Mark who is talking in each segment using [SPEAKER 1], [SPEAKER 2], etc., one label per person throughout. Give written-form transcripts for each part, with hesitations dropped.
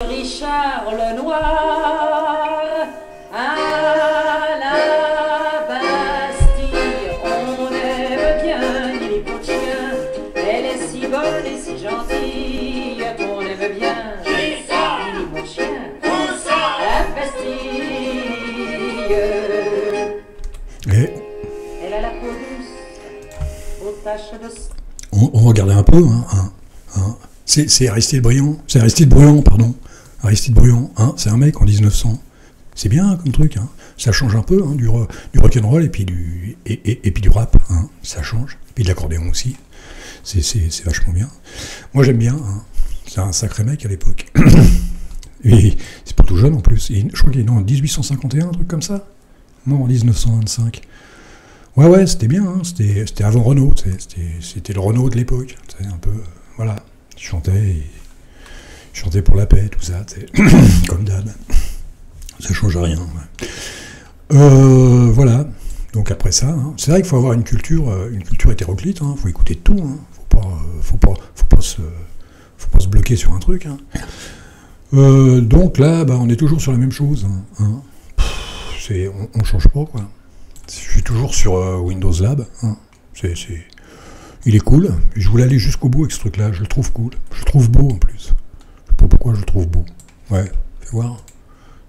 [SPEAKER 1] Richard Lenoir à la Bastille, on aime bien Lily Pontchien, elle est si bonne et si gentille qu'on aime bien Lily Pontchien à la Bastille. Elle a la peau douce, aux taches de...
[SPEAKER 2] On regardait un peu, C'est Aristide Bruand, pardon. Aristide Bruand, c'est un mec en 1900. C'est bien comme truc, Ça change un peu, du rock'n'roll et puis du rap, ça change. Et puis de l'accordéon aussi. C'est vachement bien. Moi j'aime bien, C'est un sacré mec à l'époque. Et c'est pas tout jeune en plus. Je crois qu'il est né en 1851, un truc comme ça. Moi en 1925. Ouais, c'était bien, C'était avant Renaud, c'était le Renaud de l'époque. Un peu, voilà. Il chantait pour la paix, tout ça, comme d'hab. Ça change rien. Ouais. Voilà. Donc après ça, c'est vrai qu'il faut avoir une culture hétéroclite. Il faut écouter tout. Faut pas se bloquer sur un truc. Donc là, on est toujours sur la même chose. On change pas, quoi. Je suis toujours sur Windows Lab. Il est cool. Je voulais aller jusqu'au bout avec ce truc-là. Je le trouve cool. Je le trouve beau en plus. Je sais pas pourquoi je le trouve beau. Ouais, fais voir.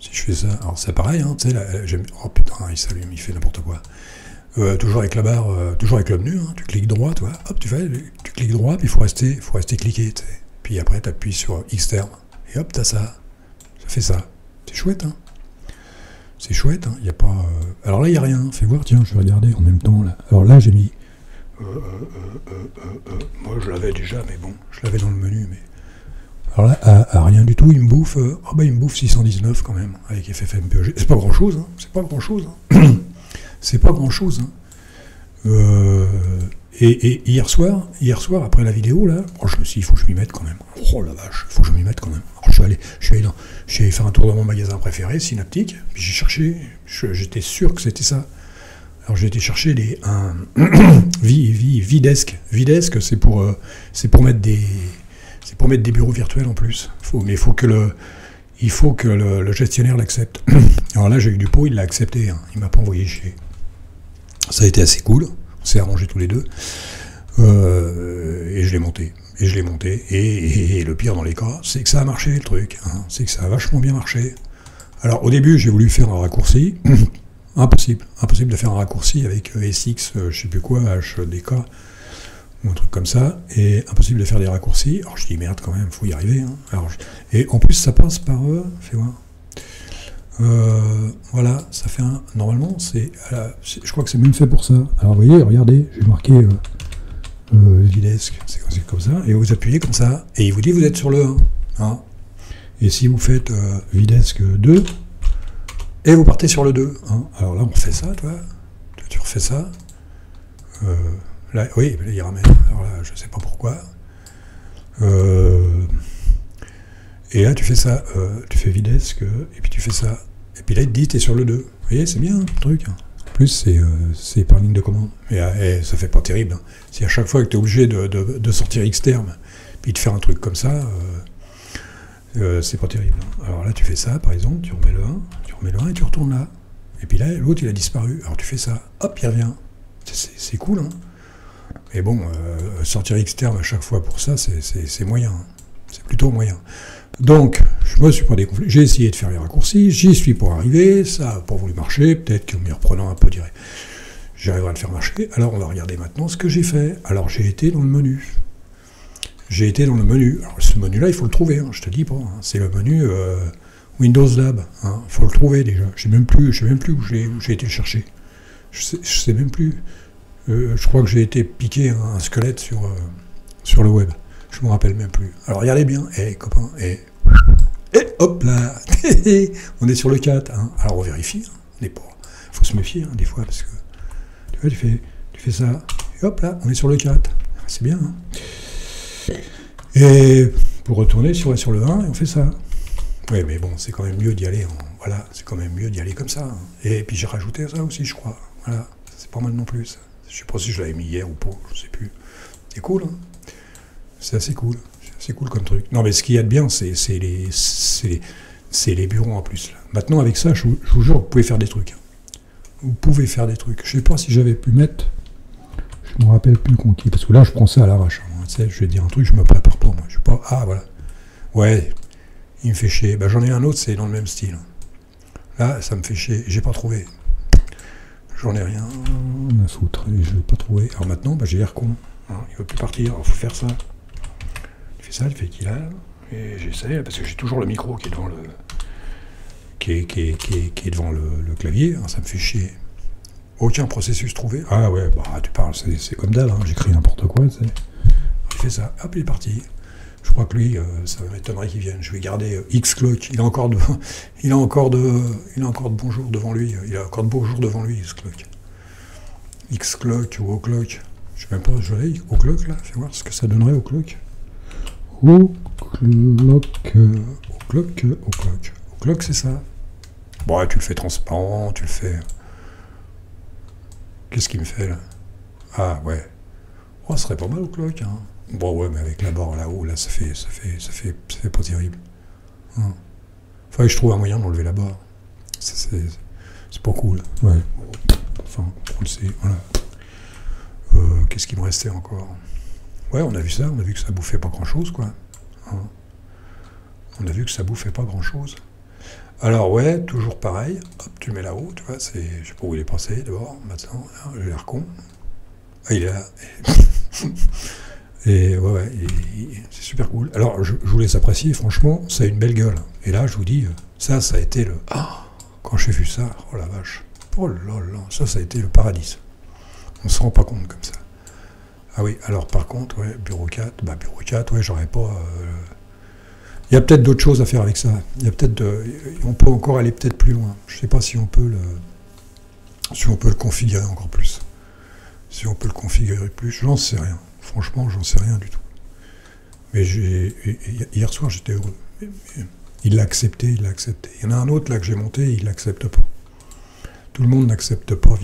[SPEAKER 2] Si je fais ça. Alors c'est pareil, j'aime... Oh putain, il s'allume, il fait n'importe quoi. Toujours avec la barre, toujours avec le menu, Tu cliques droit, tu vois. Hop, tu cliques droit, puis il faut rester cliqué, Puis après, tu appuies sur Xterm. Et hop, t'as ça. Ça fait ça. C'est chouette, C'est chouette, il n'y a pas... Alors là, il n'y a rien. Fais voir, tiens, je vais regarder en même temps, là. Alors là, j'ai mis... Moi je l'avais déjà, mais bon, je l'avais dans le menu, mais... Alors là, à rien du tout, il me bouffe... il me bouffe 619 quand même, avec FFmpeg. C'est pas grand-chose, C'est pas grand-chose, C'est pas grand-chose, Et hier soir, après la vidéo, là, je me suis dit, il faut que je m'y mette quand même. Oh la vache, il faut que je m'y mette quand même. Alors, je suis allé faire un tour dans mon magasin préféré, Synaptic, puis j'ai cherché, j'étais sûr que c'était ça. Alors j'ai été chercher un Videsk. Videsk, c'est pour mettre des bureaux virtuels en plus. Mais il faut que le gestionnaire l'accepte. Alors là, j'ai eu du pot, il l'a accepté. Il m'a pas envoyé chier. Ça a été assez cool. On s'est arrangés tous les deux. Et je l'ai monté. Et le pire dans les cas, c'est que ça a marché, le truc. C'est que ça a vachement bien marché. Alors au début, j'ai voulu faire un raccourci. Impossible de faire un raccourci avec SX, je sais plus quoi, HDK, ou un truc comme ça, et impossible de faire des raccourcis. Alors je dis merde quand même, faut y arriver. Et en plus ça passe par fais voir. Voilà, ça fait un. Normalement, je crois que c'est même fait pour ça. Alors vous voyez, regardez, j'ai marqué Videsk, c'est comme ça, et vous appuyez comme ça, et il vous dit vous êtes sur le 1. Et si vous faites Videsk 2, et vous partez sur le 2. Alors là, on refait ça, toi tu refais ça. Là, oui, là, il ramène. Alors là, je sais pas pourquoi. Et là, tu fais ça. Tu fais Videsk, et puis tu fais ça. Et puis là, il te dit, t'es sur le 2. Vous voyez, c'est bien, le truc. En plus, c'est par ligne de commande. Et ça fait pas terrible. Si à chaque fois que tu es obligé de sortir Xterm, puis de faire un truc comme ça, c'est pas terrible. Alors là, tu fais ça, par exemple, tu remets le 1, et tu retournes là. Et puis là, l'autre, il a disparu. Alors tu fais ça, hop, il revient. C'est cool, Mais bon, sortir Xterm à chaque fois pour ça, c'est moyen. C'est plutôt moyen. Donc, je me suis pas déconflé. J'ai essayé de faire les raccourcis, j'y suis pour arriver, ça n'a pas voulu marcher, peut-être qu'en m'y reprenant un peu, j'arriverai à le faire marcher. Alors on va regarder maintenant ce que j'ai fait. Alors j'ai été dans le menu. Alors ce menu-là, il faut le trouver, je te dis pas. C'est le menu Windows Lab. Il faut le trouver déjà. Je sais même plus où j'ai été le chercher. Je sais même plus. Je crois que j'ai été piquer un squelette sur le web. Je me rappelle même plus. Alors regardez bien, copains, et hop là, on est sur le 4. Alors on vérifie. On n'est pas. Faut se méfier des fois parce que tu vois, tu fais ça, et hop là, on est sur le 4. C'est bien. Et pour retourner sur le 1, et on fait ça. Oui, mais bon, c'est quand même mieux d'y aller. Voilà, c'est quand même mieux d'y aller comme ça. Et puis j'ai rajouté ça aussi, je crois. Voilà, c'est pas mal non plus. Ça. Je sais pas si je l'avais mis hier ou pas, je sais plus. C'est cool, C'est assez cool. C'est cool comme truc. Non, mais ce qu'il y a de bien, c'est les bureaux en plus. Là. Maintenant, avec ça, je vous jure, vous pouvez faire des trucs. Vous pouvez faire des trucs. Je sais pas si j'avais pu mettre... Je me rappelle plus conquis. Parce que là, je prends ça à l'arrache. Hein. Tu sais, je vais dire un truc, je me prépare pas. Moi. Je suis pas... Ah, voilà. Ouais, il me fait chier. Ben, j'en ai un autre, c'est dans le même style. Là, ça me fait chier. J'ai pas trouvé. J'en ai rien à foutre. Et je l'ai pas trouvé. Alors maintenant, ben, j'ai l'air con. Hein. Il veut plus partir. Alors, faut faire ça. Il fait ça, il fait qu'il a... Et j'essaie, parce que j'ai toujours le micro qui est devant le... qui est devant le clavier, hein, ça me fait chier. Aucun processus trouvé. Ah ouais, bah tu parles, c'est comme d'hab, hein, j'écris n'importe quoi, tu sais. Il fait ça, hop, il est parti. Je crois que lui, ça m'étonnerait qu'il vienne. Je vais garder X-Clock, il a encore de bonjour devant lui, il a encore de beaux jours devant lui, X-Clock. X-Clock ou O-Clock, je sais même pas, je vais O-Clock là, fais voir ce que ça donnerait O-Clock. O-Clock, c'est ça. Bon, tu le fais transparent, tu le fais... Qu'est-ce qu'il me fait, là? Ah, ouais. Oh, ce serait pas mal, O-Clock, hein. Bon, ouais, mais avec la barre là-haut, là, ça fait pas terrible. Hein. Faudrait que je trouve un moyen d'enlever la barre. C'est pas cool. Ouais. Enfin, on le sait, voilà. Qu'est-ce qu'il me restait encore? Ouais, on a vu ça, on a vu que ça bouffait pas grand-chose, quoi. Hein. On a vu que ça bouffait pas grand-chose. Alors, ouais, toujours pareil. Hop, tu le mets là-haut, tu vois, je sais pas où il est passé, d'abord, maintenant, j'ai l'air con. Ah, il est là. Et ouais, c'est super cool. Alors, je vous laisse apprécier, franchement, ça a une belle gueule. Et là, je vous dis, ça a été le... Ah, quand j'ai vu ça, oh la vache. Oh là là, ça a été le paradis. On se rend pas compte comme ça. Ah oui, alors par contre, ouais, bureau 4, bah bureau 4, ouais, j'aurais pas... Il y a peut-être d'autres choses à faire avec ça. Il y a peut-être... on peut encore aller peut-être plus loin. Je sais pas si on peut le configurer encore plus. Si on peut le configurer plus, j'en sais rien. Franchement, j'en sais rien du tout. Mais hier soir, j'étais heureux. Il l'a accepté, il l'a accepté. Il y en a un autre là que j'ai monté, il l'accepte pas. Tout le monde n'accepte pas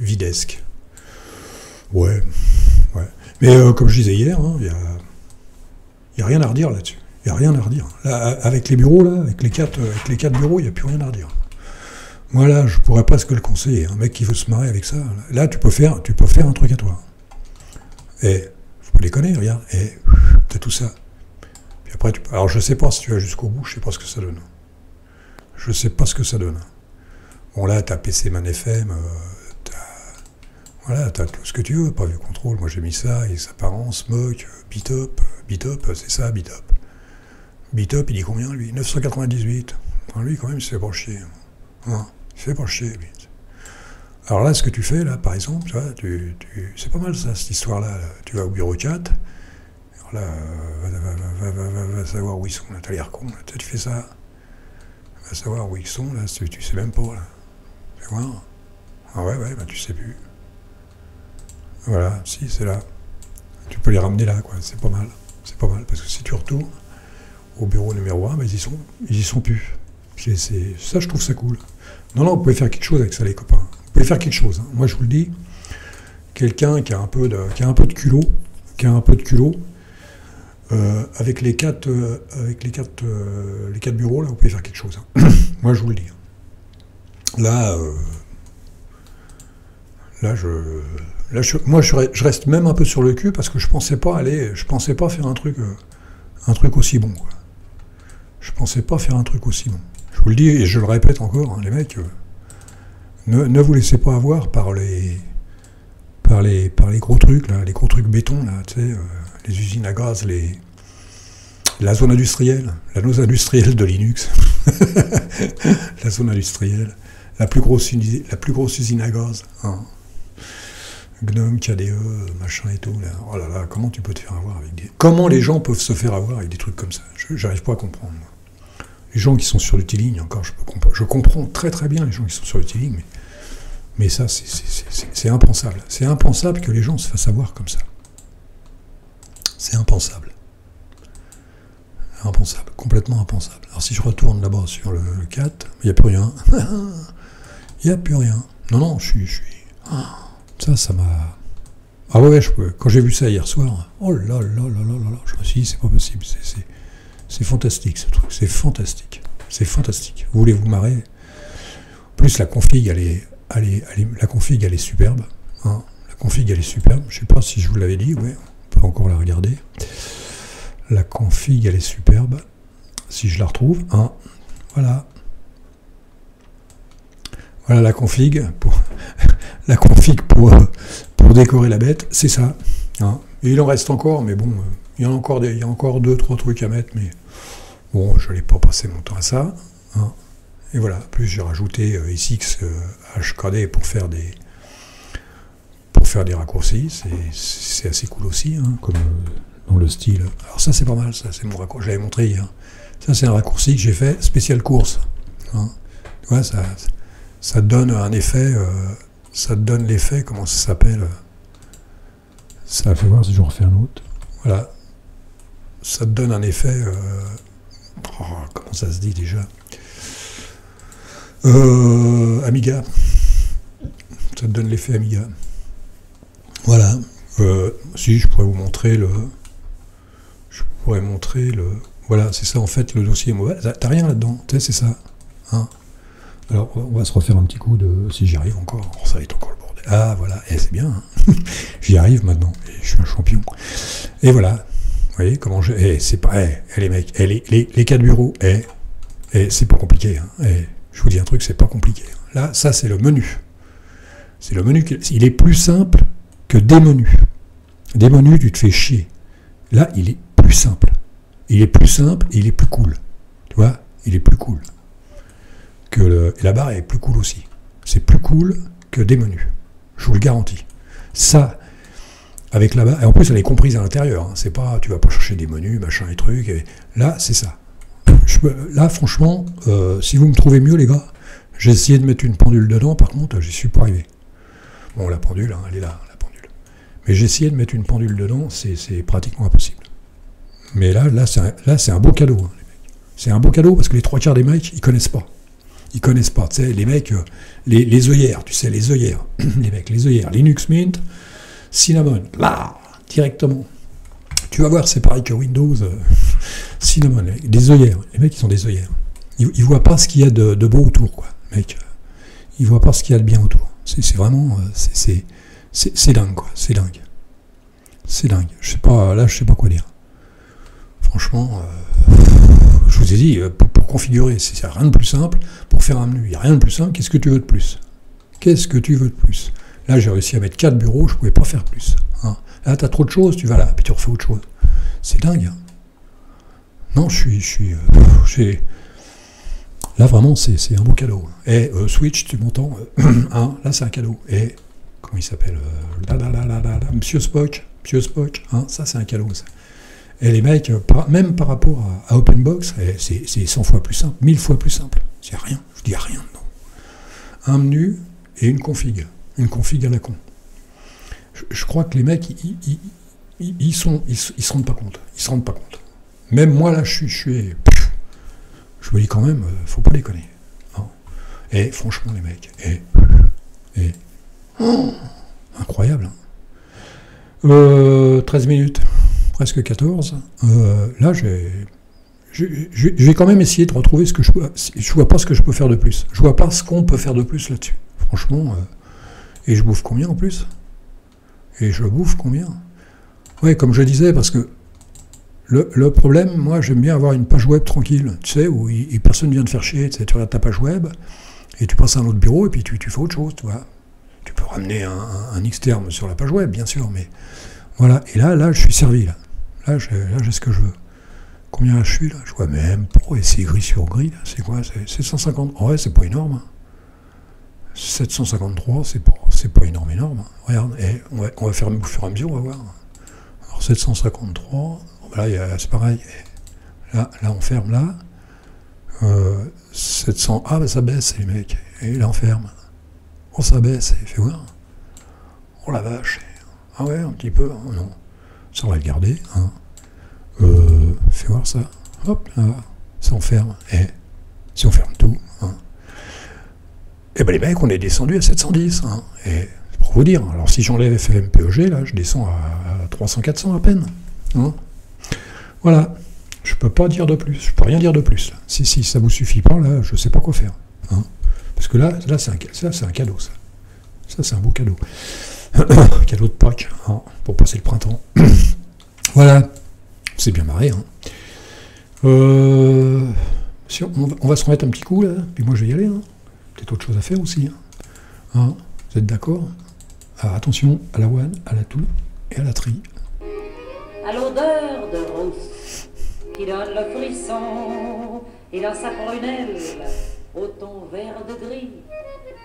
[SPEAKER 2] Videsque. Ouais. Mais comme je disais hier, il n'y a rien à redire là-dessus. Il n'y a rien à redire. Là, avec les bureaux, là, avec les quatre bureaux, il n'y a plus rien à redire. Moi, là, je pourrais presque le conseiller. Un mec qui veut se marrer avec ça, là, tu peux faire un truc à toi. Et, je peux les connaître, regarde, et t'as tout ça. Puis après, alors, je sais pas si tu vas jusqu'au bout, je sais pas ce que ça donne. Je sais pas ce que ça donne. Bon, là, t'as PC Man FM, voilà, t'as tout ce que tu veux, pas vu contrôle. Moi, j'ai mis ça, et apparence, Smoke, Beat-Up, c'est ça, Beat-Up. Beat-Up, il dit combien, lui? 998. Enfin, lui, quand même, il se fait pas chier. Hein, il se fait pas chier, lui. Alors là, ce que tu fais, là, par exemple, tu vois, c'est pas mal, ça, cette histoire-là. Là. Tu vas au bureau 4, alors là, va savoir où ils sont, là, t'as l'air con, là. Tu fais ça, va savoir où ils sont, là, tu sais même pas, là. Tu vois? Ah ouais, bah tu sais plus. Voilà, si, c'est là. Tu peux les ramener là, quoi, c'est pas mal. C'est pas mal, parce que si tu retournes au bureau numéro 1, bah, ils y sont plus. Ça, je trouve ça cool. Non, vous pouvez faire quelque chose avec ça, les copains. Vous pouvez faire quelque chose. Hein. Moi, je vous le dis, quelqu'un qui a un peu de culot, avec les quatre bureaux, là, vous pouvez faire quelque chose. Hein. Moi, je vous le dis. Là, moi, je reste même un peu sur le cul parce que je pensais pas faire un truc aussi bon, quoi. Je pensais pas faire un truc aussi bon. Je vous le dis et je le répète encore, hein, les mecs, ne vous laissez pas avoir par les gros trucs, là, les gros trucs béton, là, tu sais, les usines à gaz, la zone industrielle de Linux, la zone industrielle, la plus grosse usine à gaz, hein. GNOME, KDE, machin et tout, là. Oh là là, comment tu peux te faire avoir avec Comment les gens peuvent se faire avoir avec des trucs comme ça? J'arrive pas à comprendre. Les gens qui sont sur l'Utiling, encore, je comprends très très bien les gens qui sont sur l'Utiling, mais ça, c'est impensable. C'est impensable que les gens se fassent avoir comme ça. C'est impensable. Impensable, complètement impensable. Alors si je retourne là-bas sur le 4, il n'y a plus rien. Il n'y a plus rien. Non, je suis... Ça m'a... Ah ouais, quand j'ai vu ça hier soir, oh là là là là là là, je me suis dit, c'est pas possible, c'est fantastique ce truc, c'est fantastique. C'est fantastique. Vous voulez vous marrer? En plus, la config, la config, elle est superbe. Hein. La config, elle est superbe. Je sais pas si je vous l'avais dit, ouais, on peut encore la regarder. La config, elle est superbe. Si je la retrouve, hein. Voilà. Voilà la config la config pour décorer la bête, c'est ça. Hein. Et il en reste encore, mais bon, il y a encore 2-3 trucs à mettre, mais bon, je n'allais pas passer mon temps à ça. Hein. Et voilà, plus j'ai rajouté SX HKD pour faire des raccourcis, c'est assez cool aussi, hein, comme dans le style. Alors ça c'est pas mal, ça c'est mon raccourci, je l'avais montré hier. Ça c'est un raccourci que j'ai fait spécial course. Hein. Tu vois, ça donne un effet, ça te donne l'effet, comment ça s'appelle? Ça fait voir si je refais un autre. Voilà. Ça te donne un effet, comment ça se dit déjà? Amiga. Ça te donne l'effet Amiga. Voilà. Si, je pourrais vous montrer le... Voilà, c'est ça en fait, le dossier mobile. T'as rien là-dedans, tu sais, c'est ça. Hein. Alors, on va se refaire un petit coup de... Si j'y arrive encore. Oh, ça va être encore le bordel. Ah, voilà. C'est bien. Hein. J'y arrive maintenant. Et je suis un champion. Et voilà. Vous voyez comment je... c'est pas... les mecs, les 4 bureaux, c'est pas compliqué. Hein. Je vous dis un truc, c'est pas compliqué. Là, ça, c'est le menu. C'est le menu. Il est plus simple que des menus. Des menus, tu te fais chier. Là, il est plus simple. Il est plus simple et il est plus cool. Tu vois? Il est plus cool. Et la barre est plus cool aussi. C'est plus cool que des menus. Je vous le garantis. Ça, avec la barre, et en plus elle est comprise à l'intérieur. Hein, c'est pas, tu vas pas chercher des menus, machin et trucs. Et là, c'est ça. Là, franchement, si vous me trouvez mieux, les gars, j'ai essayé de mettre une pendule dedans. Par contre, j'y suis pas arrivé. Bon, la pendule, hein, elle est là, la pendule. Mais j'ai essayé de mettre une pendule dedans, c'est pratiquement impossible. Mais là, c'est un beau cadeau, hein, les mecs. C'est un beau cadeau parce que les 3 quarts des mecs, ils connaissent pas. Ils connaissent pas, tu sais, les mecs, les œillères, tu sais, les œillères, les mecs, les œillères, Linux Mint, Cinnamon, là, directement. Tu vas voir, c'est pareil que Windows, Cinnamon, des œillères, les mecs, ils sont des œillères. Ils voient pas ce qu'il y a de beau autour, quoi, mec. Ils voient pas ce qu'il y a de bien autour. C'est vraiment, c'est dingue, quoi, c'est dingue. C'est dingue, je sais pas quoi dire. Franchement, je vous ai dit, pour configurer, c'est rien de plus simple. Pour faire un menu, il n'y a rien de plus simple. Qu'est-ce que tu veux de plus? Qu'est-ce que tu veux de plus? Là, j'ai réussi à mettre 4 bureaux, je ne pouvais pas faire plus. Hein. Là, tu as trop de choses, tu vas là, puis tu refais autre chose. C'est dingue. Hein. Non, là, vraiment, c'est un beau cadeau. Et Switch, tu m'entends hein, là, c'est un cadeau. Et, comment il s'appelle Monsieur Spock, hein, ça, c'est un cadeau, ça. Et les mecs, même par rapport à OpenBox, c'est 100 fois plus simple, 1000 fois plus simple. C'est rien, je dis rien dedans. Un menu et une config à la con. Je crois que les mecs, ils se rendent pas compte. Ils se rendent pas compte. Même moi, là, je me dis quand même, faut pas déconner. Hein. Et franchement, les mecs, incroyable. Hein. 13 minutes. Presque 14. Là, je vais quand même essayer de retrouver ce que je peux. Je vois pas ce que je peux faire de plus. Je vois pas ce qu'on peut faire de plus là-dessus. Franchement. Et je bouffe combien en plus? Et je bouffe combien? Ouais, comme je disais, parce que le problème, moi, j'aime bien avoir une page web tranquille, tu sais, où personne vient te faire chier. Tu sais, tu regardes ta page web et tu passes à un autre bureau et puis tu fais autre chose, tu vois. Tu peux ramener un Xterm sur la page web, bien sûr, mais voilà. Et là, je suis servi, là. Là, j'ai ce que je veux. Combien je suis là? Je vois même pro et c'est gris sur gris. C'est quoi? C'est 750. Oh ouais, c'est pas énorme. Hein. 753, c'est pas énorme. Hein. Regarde, on va faire au fur et à mesure, on va voir. Alors 753, là, c'est pareil. Là, on ferme là. 700. Ah, bah ça baisse, les mecs. Et là, on ferme. Oh, ça baisse, fais voir. Oh la vache. Ah ouais, un petit peu. Oh, non. Ça, on va le garder. Hein. Fais voir ça. Hop, là. Ça, on ferme. Et si on ferme tout, hein. Et ben les mecs, on est descendu à 710. Hein. Et pour vous dire. Alors si j'enlève FMPEG, là, je descends à 300-400 à peine. Hein, voilà. Je peux pas dire de plus. Je peux rien dire de plus. Là. Si ça vous suffit pas, là, je sais pas quoi faire. Hein, parce que là c'est un cadeau, ça. Ça, c'est un beau cadeau. Cadeau de Pâques, hein, pour passer le printemps. Voilà. C'est bien marré. Hein. Si on va se remettre un petit coup, là. Puis moi, je vais y aller. Hein. Peut-être autre chose à faire aussi. Hein. Hein, vous êtes d'accord? Alors, attention à la one, à la toux et à la tri.
[SPEAKER 1] À l'odeur de rousse qui donne le frisson, et dans sa prunelle, au ton vert de gris,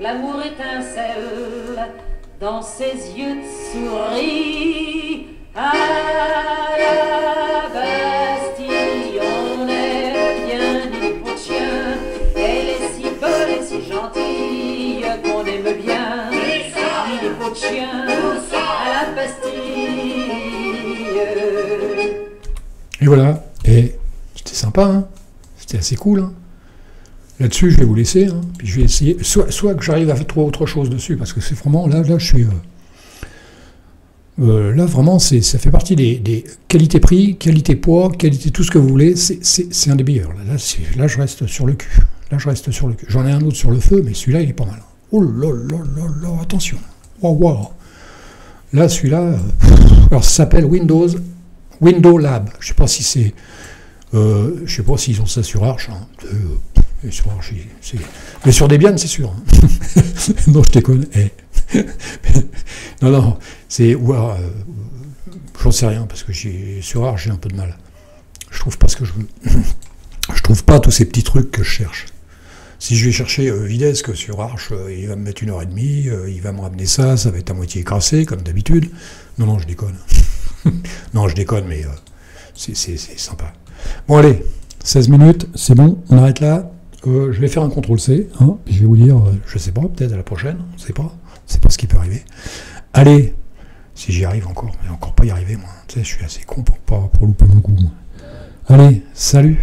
[SPEAKER 1] l'amour étincelle dans ses yeux de souris. À la Bastille, on aime bien du pot de chien. Elle est si bonne et si gentille qu'on aime bien. Du pot de chien à la Bastille.
[SPEAKER 2] Et voilà. Et c'était sympa, hein. C'était assez cool, hein. Là-dessus, je vais vous laisser, hein. Puis je vais essayer, soit que j'arrive à trouver autre chose dessus, parce que c'est vraiment, là je suis... là, vraiment, ça fait partie des qualité-prix, qualité-poids, qualité tout ce que vous voulez. C'est un des meilleurs. Là, je reste sur le cul. Là, je reste sur le cul. J'en ai un autre sur le feu, mais celui-là, il est pas mal. Oh là là là là, attention. Waouh, waouh. Là, celui-là, alors ça s'appelle Window Lab. Je sais pas si c'est... je sais pas s'ils ont ça sur Arch. Hein. Sur Arch, mais sur Debian, c'est sûr. Hein. Non, je déconne. Non, c'est... j'en sais rien, parce que sur Arch, j'ai un peu de mal. Je trouve pas ce que je veux. Je trouve pas tous ces petits trucs que je cherche. Si je vais chercher Videsque sur Arch, il va me mettre 1h30, il va me ramener ça va être à moitié écrasé, comme d'habitude. Non, je déconne. Non, je déconne, mais c'est sympa. Bon, allez, 16 minutes, c'est bon, on arrête là. Je vais faire un CTRL-C, hein, puis je vais vous dire, je sais pas, peut-être à la prochaine, on sait pas ce qui peut arriver. Allez, si j'y arrive encore, mais encore pas y arriver, moi. Tu sais, je suis assez con pour louper mon coup. Moi. Allez, salut!